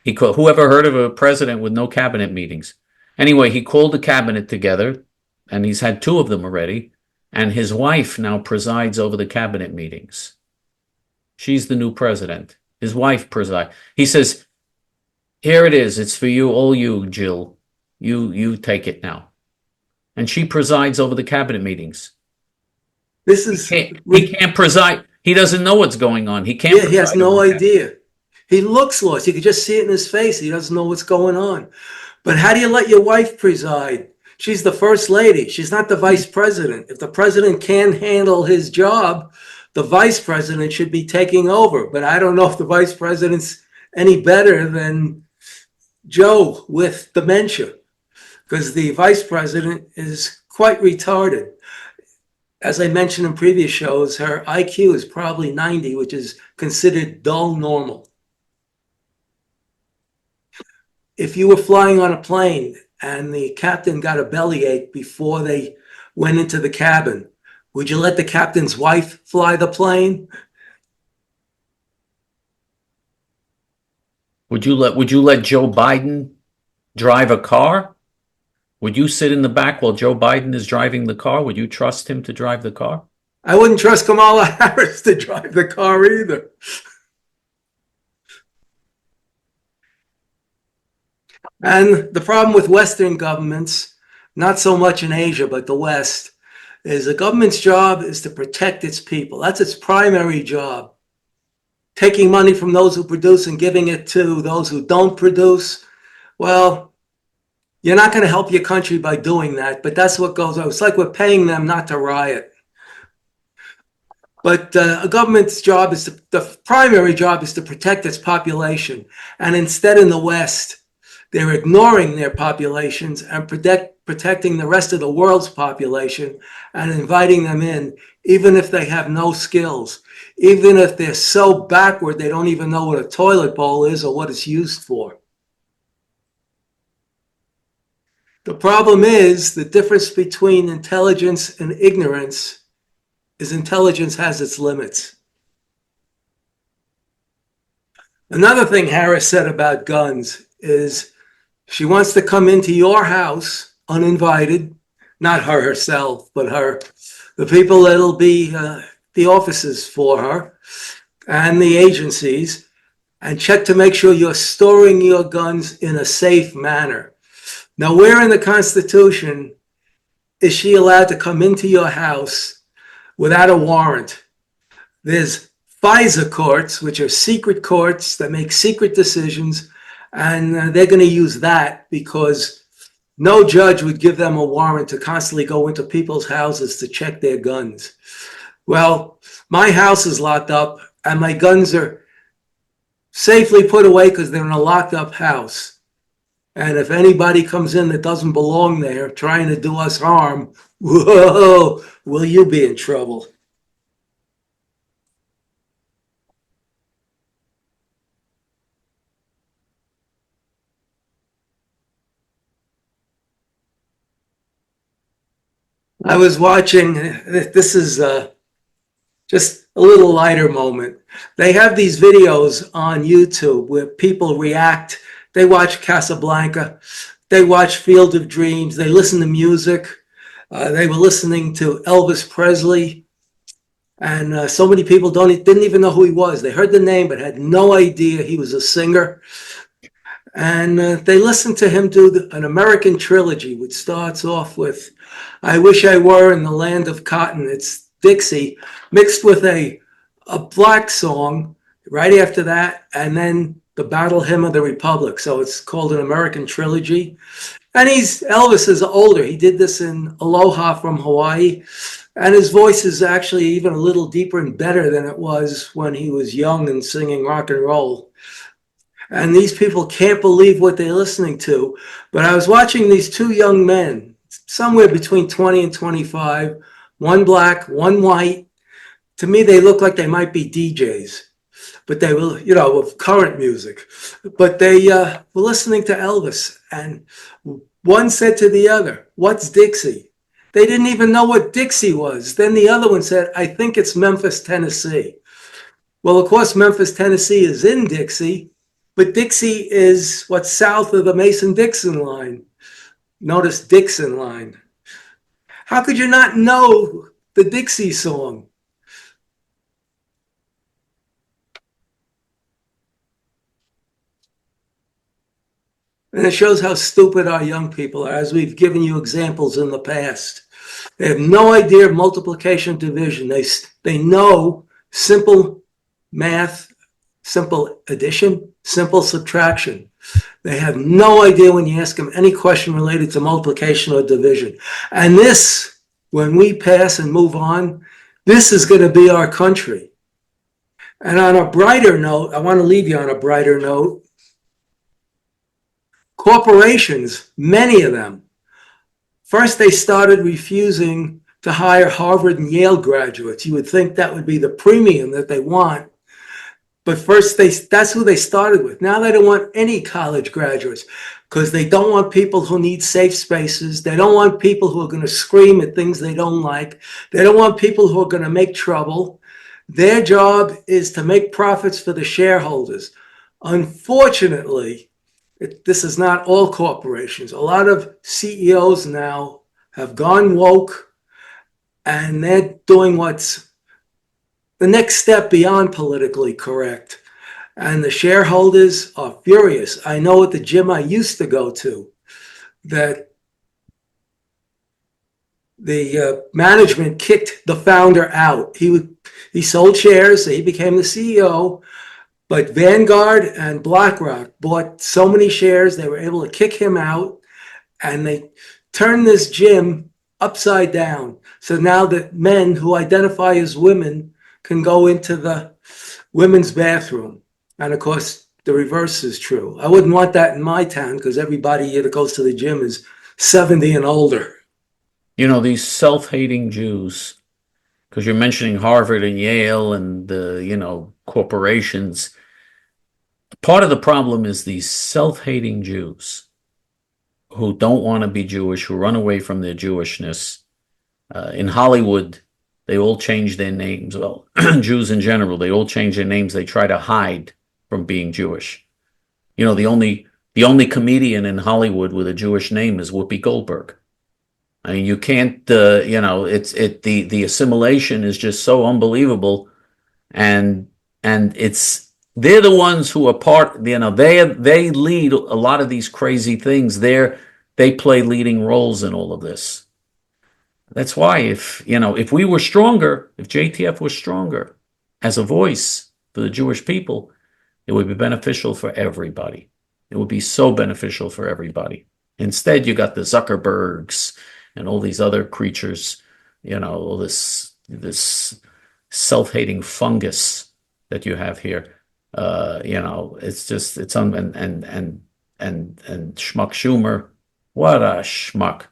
Whoever heard of a president with no cabinet meetings? Anyway, he called the cabinet together, and he's had two of them already. And his wife now presides over the cabinet meetings. She's the new president. His wife presides. He says, "Here it is. It's for you, all you, Jill. You take it now." And she presides over the cabinet meetings. He can't preside. He doesn't know what's going on. He can't. Yeah, he has no idea. He looks lost. You can just see it in his face. He doesn't know what's going on. But how do you let your wife preside? She's the first lady. She's not the vice president. If the president can't handle his job, the vice president should be taking over. But I don't know if the vice president's any better than Joe with dementia, because the vice president is quite retarded. As I mentioned in previous shows, her IQ is probably 90, which is considered dull normal. If you were flying on a plane and the captain got a bellyache before they went into the cabin, would you let the captain's wife fly the plane? Would you let Joe Biden drive a car? Would you sit in the back while Joe Biden is driving the car? Would you trust him to drive the car? I wouldn't trust Kamala Harris to drive the car either. And the problem with Western governments, not so much in Asia, but the West, is the government's job is to protect its people. That's its primary job. Taking money from those who produce and giving it to those who don't produce, well, you're not going to help your country by doing that, but that's what goes on. It's like we're paying them not to riot. But a government's job is the primary job is to protect its population. And instead in the West, they're ignoring their populations and protecting the rest of the world's population and inviting them in, even if they have no skills, even if they're so backward they don't even know what a toilet bowl is or what it's used for. The problem is the difference between intelligence and ignorance is intelligence has its limits. Another thing Harris said about guns is she wants to come into your house uninvited, not her herself, but the people that'll be the offices for her and the agencies, and check to make sure you're storing your guns in a safe manner. Now, where in the Constitution is she allowed to come into your house without a warrant? There's FISA courts, which are secret courts that make secret decisions, and they're going to use that because no judge would give them a warrant to constantly go into people's houses to check their guns. Well, my house is locked up and my guns are safely put away because they're in a locked up house. And if anybody comes in that doesn't belong there trying to do us harm, whoa, will you be in trouble? I was watching, this is just a little lighter moment. They have these videos on YouTube where people react. They watch Casablanca, they watch Field of Dreams, they listen to music. They were listening to Elvis Presley, and so many people didn't even know who he was. They heard the name but had no idea he was a singer. And they listened to him do an American trilogy, which starts off with "I Wish I Were in the Land of Cotton." It's Dixie mixed with a black song right after that, and then the Battle Hymn of the Republic. So it's called an American trilogy. And Elvis is older. He did this in Aloha from Hawaii. And his voice is actually even a little deeper and better than it was when he was young and singing rock and roll. And these people can't believe what they're listening to. But I was watching these two young men, somewhere between 20 and 25, one black, one white. To me, they look like they might be DJs. But they were, of current music. But they were listening to Elvis. And one said to the other, "What's Dixie?" They didn't even know what Dixie was. Then the other one said, "I think it's Memphis, Tennessee." Well, of course, Memphis, Tennessee is in Dixie, but Dixie is what's south of the Mason-Dixon line. Notice Dixon line. How could you not know the Dixie song? And it shows how stupid our young people are, as we've given you examples in the past. They have no idea of multiplication, division. They know simple math, simple addition, simple subtraction. They have no idea when you ask them any question related to multiplication or division. And this, when we pass and move on, this is going to be our country. And on a brighter note, I want to leave you on a brighter note. Corporations, many of them, first they started refusing to hire Harvard and Yale graduates. You would think that would be the premium that they want. But first, that's who they started with. Now they don't want any college graduates because they don't want people who need safe spaces. They don't want people who are going to scream at things they don't like. They don't want people who are going to make trouble. Their job is to make profits for the shareholders. Unfortunately, this is not all corporations. A lot of CEOs now have gone woke, and they're doing what's the next step beyond politically correct. And the shareholders are furious. I know at the gym I used to go to that the management kicked the founder out. He sold shares, so he became the CEO. But Vanguard and BlackRock bought so many shares, they were able to kick him out, and they turned this gym upside down. So now that men who identify as women can go into the women's bathroom. And of course, the reverse is true. I wouldn't want that in my town because everybody here that goes to the gym is 70 and older. You know, these self-hating Jews, because you're mentioning Harvard and Yale and, corporations. Part of the problem is these self-hating Jews who don't want to be Jewish, who run away from their Jewishness. In Hollywood, they all change their names. Well, Jews in general, they all change their names. They try to hide from being Jewish. You know, the only comedian in Hollywood with a Jewish name is Whoopi Goldberg. I mean, you can't, the assimilation is just so unbelievable, and they're the ones who are they lead a lot of these crazy things. They play leading roles in all of this. That's why if we were stronger, if J.T.F. was stronger as a voice for the Jewish people, it would be beneficial for everybody. It would be so beneficial for everybody. Instead, you got the Zuckerbergs and all these other creatures, all this self-hating fungus that you have here. It's just and Schmuck Schumer, what a schmuck.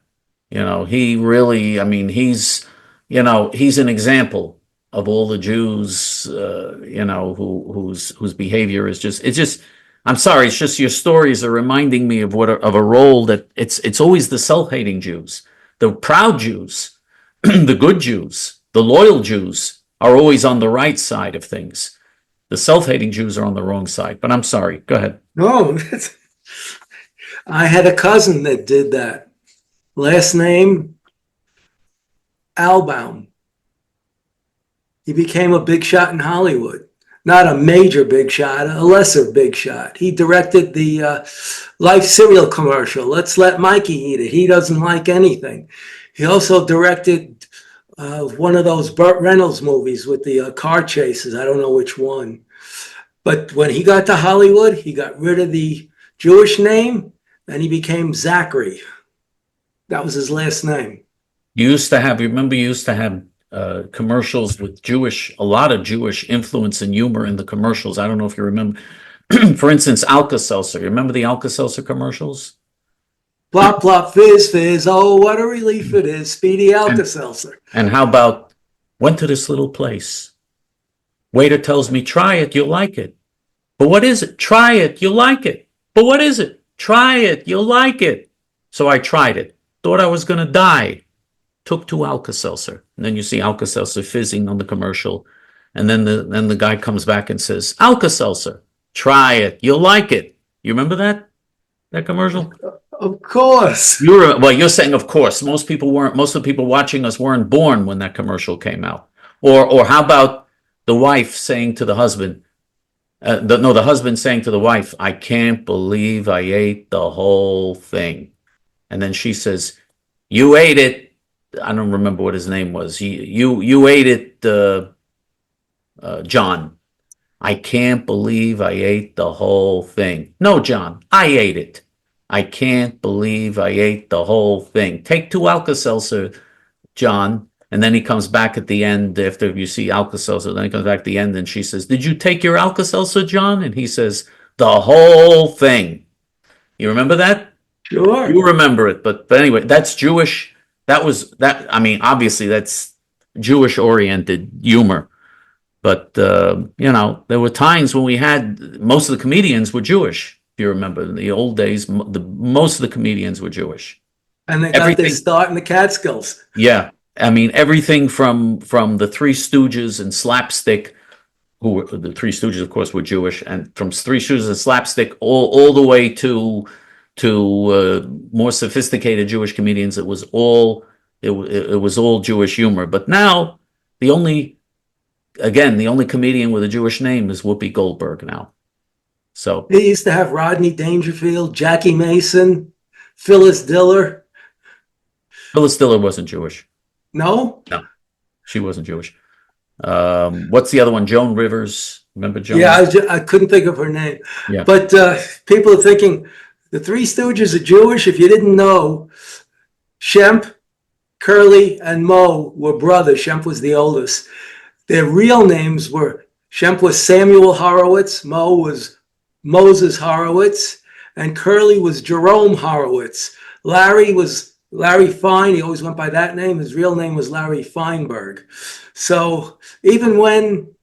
He really, I mean, he's an example of all the Jews, whose behavior is just, I'm sorry, it's just your stories are reminding me of a role that it's always the self-hating Jews. The proud Jews, the good Jews, the loyal Jews are always on the right side of things. The self-hating Jews are on the wrong side. But I'm sorry. Go ahead. No, I had a cousin that did that. Last name, Albaum. He became a big shot in Hollywood. Not a major big shot, a lesser big shot. He directed the Life cereal commercial, "Let's let Mikey eat it. He doesn't like anything." He also directed one of those Burt Reynolds movies with the car chases. I don't know which one. But when he got to Hollywood, he got rid of the Jewish name and he became Zachary. That was his last name. You used to have commercials with a lot of Jewish influence and humor in the commercials. I don't know if you remember. For instance, Alka-Seltzer. You remember the Alka-Seltzer commercials? Plop, plop, fizz, fizz. Oh, what a relief it is. Speedy Alka-Seltzer. And how about, went to this little place. Waiter tells me, try it, you'll like it. But what is it? Try it, you'll like it. But what is it? Try it, you'll like it. So I tried it. Thought I was going to die. Took 2 Alka-Seltzer. And then you see Alka-Seltzer fizzing on the commercial. And then the guy comes back and says, Alka-Seltzer, try it, you'll like it. You remember that commercial? Of course. You're saying of course. Most of the people watching us weren't born when that commercial came out. Or how about the wife saying to the husband, the husband saying to the wife, I can't believe I ate the whole thing. And then she says, you ate it. I don't remember what his name was. You ate it, John. I can't believe I ate the whole thing. No, John, I ate it. I can't believe I ate the whole thing. Take 2 Alka-Seltzer, John. And then he comes back at the end after you see Alka-Seltzer. Then he comes back at the end and she says, did you take your Alka-Seltzer, John? And he says, the whole thing. You remember that? Sure. You remember it. But anyway, that's Jewish. Obviously that's Jewish oriented humor. But, there were times when most of the comedians were Jewish. If you remember, in the old days, most of the comedians were Jewish. And they got their start in the Catskills. Yeah. I mean, everything from the Three Stooges and Slapstick, the Three Stooges, of course, were Jewish, and from Three Stooges and Slapstick all the way to more sophisticated Jewish comedians, it was all Jewish humor. But now the only comedian with a Jewish name is Whoopi Goldberg now. So He used to have Rodney Dangerfield, Jackie Mason, Phyllis Diller. Phyllis Diller wasn't Jewish. No? No, she wasn't Jewish. What's the other one? Joan Rivers. Remember Joan? Yeah, I couldn't think of her name. Yeah. But people are thinking the Three Stooges are Jewish. If you didn't know, Shemp, Curly, and Moe were brothers. Shemp was the oldest. Their real names were, Shemp was Samuel Horowitz, Moe was Moses Horowitz, and Curly was Jerome Horowitz. Larry was Larry Fine. He always went by that name. His real name was Larry Feinberg. So even when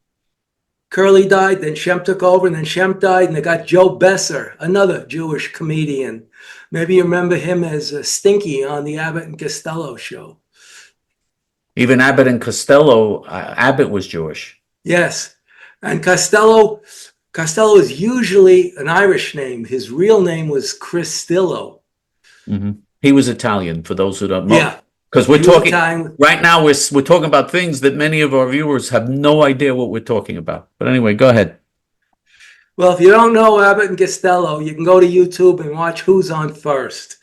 Curly died, then Shemp took over, and then Shemp died, and they got Joe Besser, another Jewish comedian. Maybe you remember him as Stinky on the Abbott and Costello show. Even Abbott and Costello, Abbott was Jewish. Yes. And Costello is usually an Irish name. His real name was Cristillo. Mm-hmm. He was Italian, for those who don't know. Yeah. Because we're talking right now, we're talking about things that many of our viewers have no idea what we're talking about. But anyway, go ahead. Well, if you don't know Abbott and Costello, you can go to YouTube and watch Who's On First,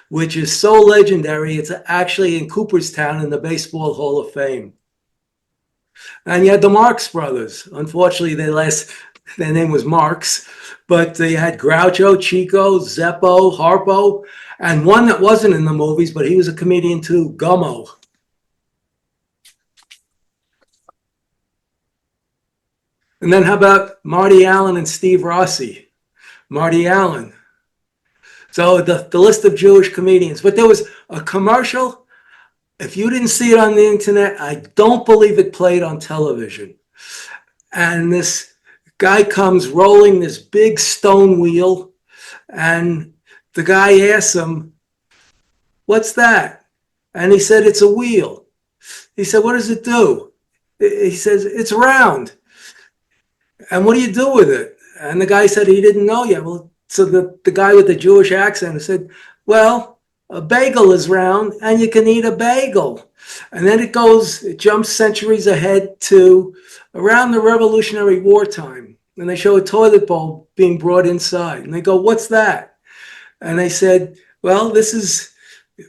which is so legendary. It's actually in Cooperstown in the Baseball Hall of Fame. And you had the Marx Brothers. Unfortunately, their name was Marx, but they had Groucho, Chico, Zeppo, Harpo, and one that wasn't in the movies, but he was a comedian too, Gummo. And then how about Marty Allen and Steve Rossi? Marty Allen. So the list of Jewish comedians. But there was a commercial. If you didn't see it on the internet, I don't believe it played on television. And this guy comes rolling this big stone wheel, and the guy asks him, "What's that?" And he said, "It's a wheel." He said, "What does it do?" He says, "It's round." "And what do you do with it?" And the guy said he didn't know yet. Well, so the guy with the Jewish accent said, "Well, a bagel is round and you can eat a bagel." And then it jumps centuries ahead to around the Revolutionary War time. And they show a toilet bowl being brought inside. And they go, "What's that?" And they said, "Well, this is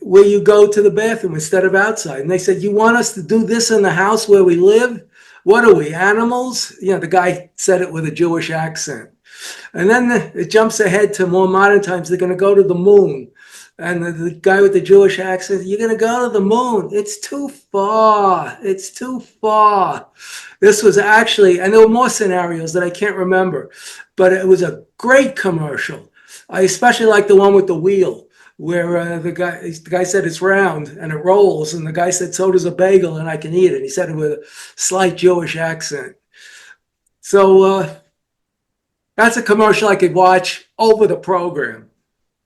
where you go to the bathroom instead of outside." And they said, "You want us to do this in the house where we live? What are we, animals?" You know, the guy said it with a Jewish accent. And then it jumps ahead to more modern times. They're going to go to the moon. And the guy with the Jewish accent, "You're going to go to the moon. It's too far. It's too far." This was actually, and there were more scenarios that I can't remember, but it was a great commercial. I especially like the one with the wheel, where the guy said it's round and it rolls, and the guy said, "So does a bagel and I can eat it." He said it with a slight Jewish accent. So that's a commercial I could watch over the program.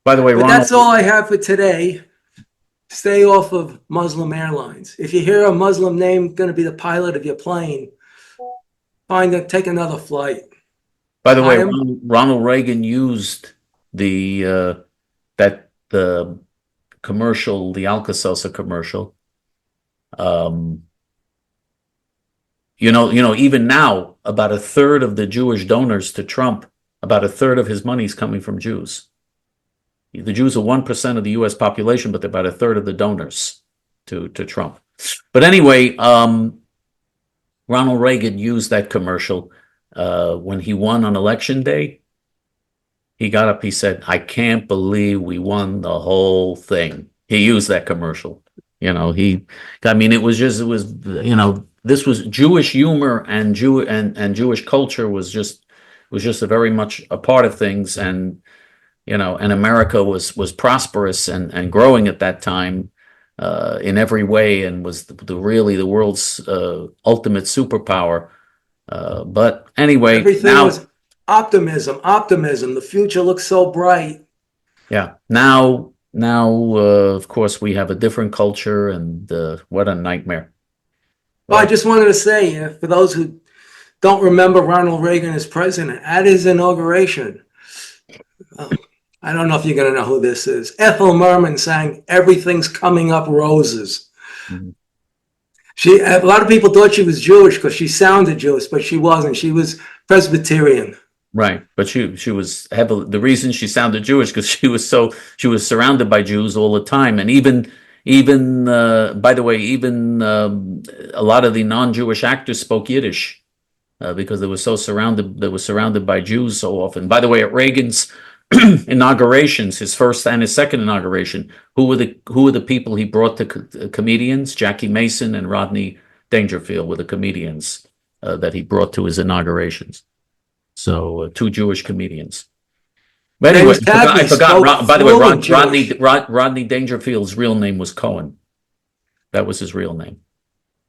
By the way, But Ronald, that's all I have for today. Stay off of Muslim airlines. If you hear a Muslim name going to be the pilot of your plane, take another flight. by the way, Ronald Reagan used the commercial, the Alka-Seltzer commercial. Even now, about a third of the Jewish donors to Trump, about a third of his money is coming from Jews. The Jews are 1% of the U.S. population, but they're about a third of the donors to Trump. But anyway, Ronald Reagan used that commercial when he won on election day. He got up, he said, "I can't believe we won the whole thing." He used that commercial. It was this was Jewish humor, and Jewish culture was just very much a part of things. And America was prosperous and growing at that time in every way, and was really the world's ultimate superpower. But anyway, everything was optimism. The future looks so bright. Yeah. Now, of course, we have a different culture, and what a nightmare. Well, I just wanted to say, for those who don't remember Ronald Reagan as president, at his inauguration, I don't know if you're going to know who this is. Ethel Merman sang "Everything's Coming Up Roses." Mm-hmm. A lot of people thought she was Jewish because she sounded Jewish, but she wasn't. She was Presbyterian. Right, but she was heavily, the reason she sounded Jewish because she was surrounded by Jews all the time, and even by the way, even a lot of the non-Jewish actors spoke Yiddish because they were surrounded by Jews so often. By the way, at Reagan's inaugurations, his first and his second inauguration, who were the people he brought to comedians? Jackie Mason and Rodney Dangerfield were the comedians that he brought to his inaugurations. So two Jewish comedians. But anyway, James I Cagney forgot. spoke By the way, fluent Jewish. Rodney Dangerfield's real name was Cohen. That was his real name.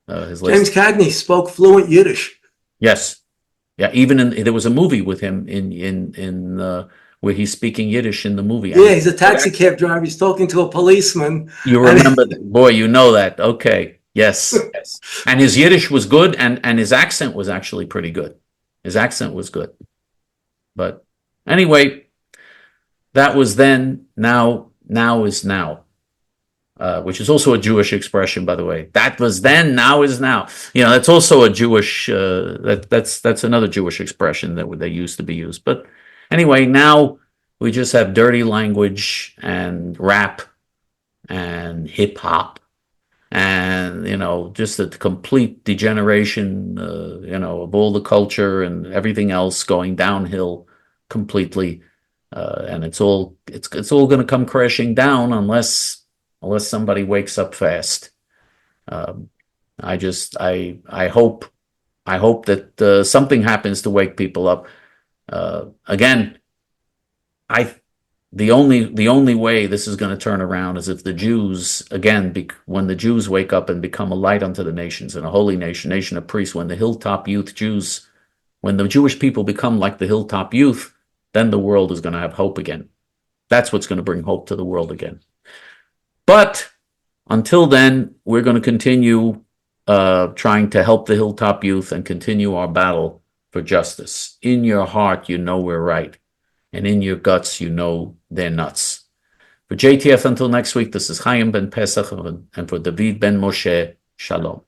His James last. Cagney spoke fluent Yiddish. Yes, yeah. There was a movie with him in where he's speaking Yiddish in the movie. Yeah, he's a taxi cab driver. He's talking to a policeman. You remember that, boy? You know that. Okay, yes. And his Yiddish was good, and his accent was actually pretty good. His accent was good. But anyway, that was then. Now is now, which is also a Jewish expression, by the way. That was then. Now is now. That's also a Jewish. That's another Jewish expression that they used to be used. But anyway, now we just have dirty language and rap and hip hop and just a complete degeneration of all the culture and everything else going downhill completely, and it's all going to come crashing down unless somebody wakes up fast. I hope that something happens to wake people up. Again, the only way this is going to turn around is if the Jews, again, when the Jews wake up and become a light unto the nations and a holy nation of priests, when the Hilltop youth Jews, when the Jewish people become like the Hilltop youth, then the world is going to have hope again. That's what's going to bring hope to the world again. But until then, we're going to continue trying to help the Hilltop youth and continue our battle for justice. In your heart, you know we're right. And in your guts, you know they're nuts. For J.T.F. until next week, this is Chaim ben Pesach, and for David ben Moshe, Shalom.